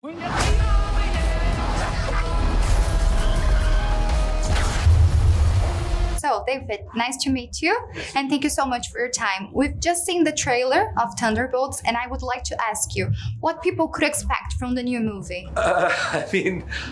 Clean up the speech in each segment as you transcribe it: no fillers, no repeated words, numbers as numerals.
So, David, nice to meet you, and thank you so much for your time. We've just seen the trailer of Thunderbolts, and I would like to ask you what people could expect from the new movie. I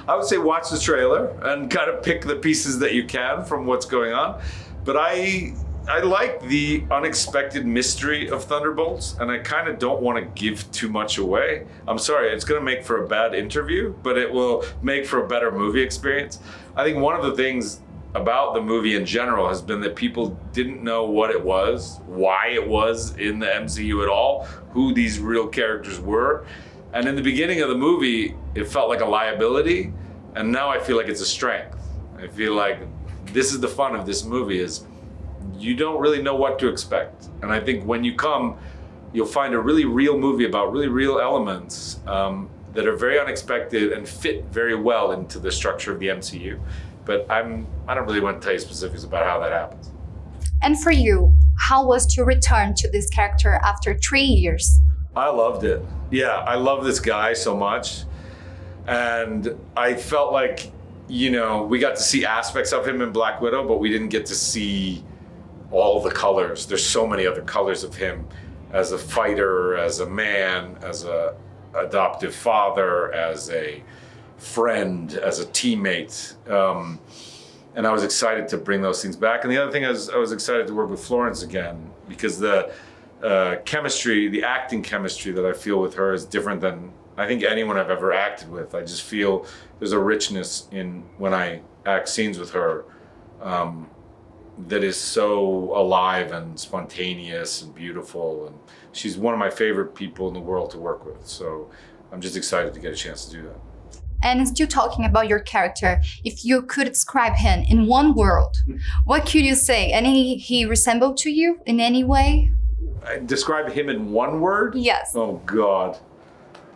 would say watch the trailer and kind of pick the pieces that you can from what's going on. But I like the unexpected mystery of Thunderbolts, and I kind of don't want to give too much away. I'm sorry, it's going to make for a bad interview, but it will make for a better movie experience. I think one of the things about the movie in general has been that people didn't know what it was, why it was in the MCU at all, who these real characters were. And in the beginning of the movie, it felt like a liability, and now I feel like it's a strength. I feel like this is the fun of this movie, is you don't really know what to expect. And I think when you come, you'll find a really real movie about really real elements that are very unexpected and fit very well into the structure of the MCU. But I don't really want to tell you specifics about how that happens. And for you, how was to return to this character after 3 years? I loved it. Yeah, I love this guy so much. And I felt like, we got to see aspects of him in Black Widow, but we didn't get to see all the colors. There's so many other colors of him as a fighter, as a man, as a adoptive father, as a friend, as a teammate, and I was excited to bring those things back. And the other thing is, I was excited to work with Florence again, because the chemistry, the acting chemistry that I feel with her is different than I think anyone I've ever acted with. I just feel there's a richness in when I act scenes with her that is so alive and spontaneous and beautiful, and she's one of my favorite people in the world to work with. So I'm just excited to get a chance to do that. And still talking about your character, if you could describe him in one word, what could you say? Any he resembled to you in any way? I describe him in one word? Yes. Oh God.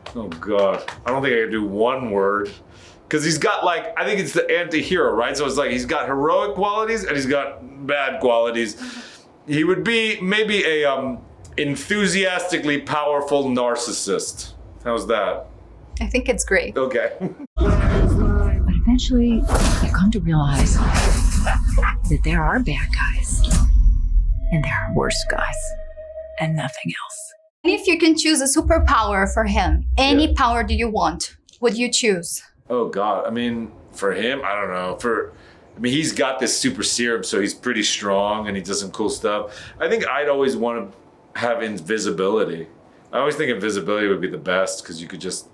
I don't think I can do one word. Because he's got I think it's the anti-hero, right? So it's like he's got heroic qualities and he's got bad qualities. He would be maybe a enthusiastically powerful narcissist. How's that? I think it's great. Okay. But eventually, you come to realize that there are bad guys and there are worse guys and nothing else. And if you can choose a superpower for him, any power do you want? Would you choose? Oh God, for him, I don't know. He's got this super serum, so he's pretty strong and he does some cool stuff. I think I'd always want to have invisibility. I always think invisibility would be the best, because you could just,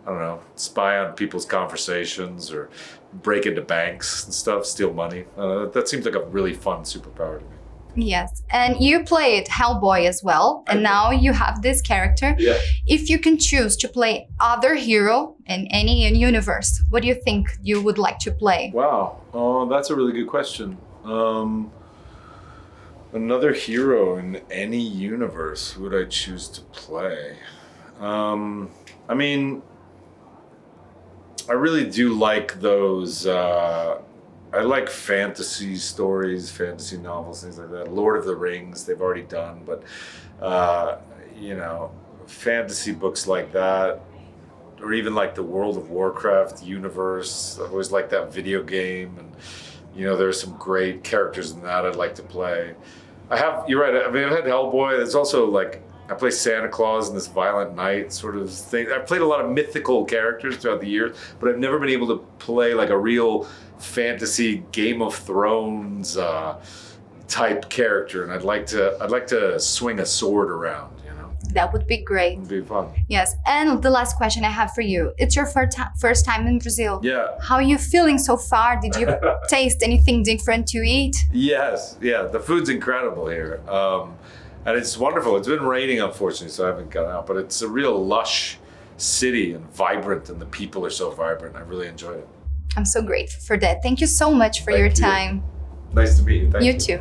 I don't know, spy on people's conversations or break into banks and stuff, steal money. That seems like a really fun superpower to me. Yes, and you played Hellboy as well, and now you have this character. Yeah. If you can choose to play other hero in any universe, what do you think you would like to play? Wow, that's a really good question. Another hero in any universe, who would I choose to play? I really do like those, I like fantasy stories, fantasy novels, things like that. Lord of the Rings, they've already done, but, fantasy books like that, or even like the World of Warcraft universe. I've always liked that video game, and, there's some great characters in that I'd like to play. You're right, I've had Hellboy. There's also I play Santa Claus in this Violent Night sort of thing. I've played a lot of mythical characters throughout the years, but I've never been able to play a real fantasy Game of Thrones type character, and I'd like to swing a sword around. That would be great. It'd be fun. Yes, and the last question I have for you. It's your first time in Brazil. Yeah. How are you feeling so far? Did you taste anything different to eat? Yes, yeah, the food's incredible here. And it's wonderful. It's been raining, unfortunately, so I haven't gone out. But it's a real lush city and vibrant, and the people are so vibrant. I really enjoyed it. I'm so grateful for that. Thank you so much for your time. Nice to meet you. Thank you. You too.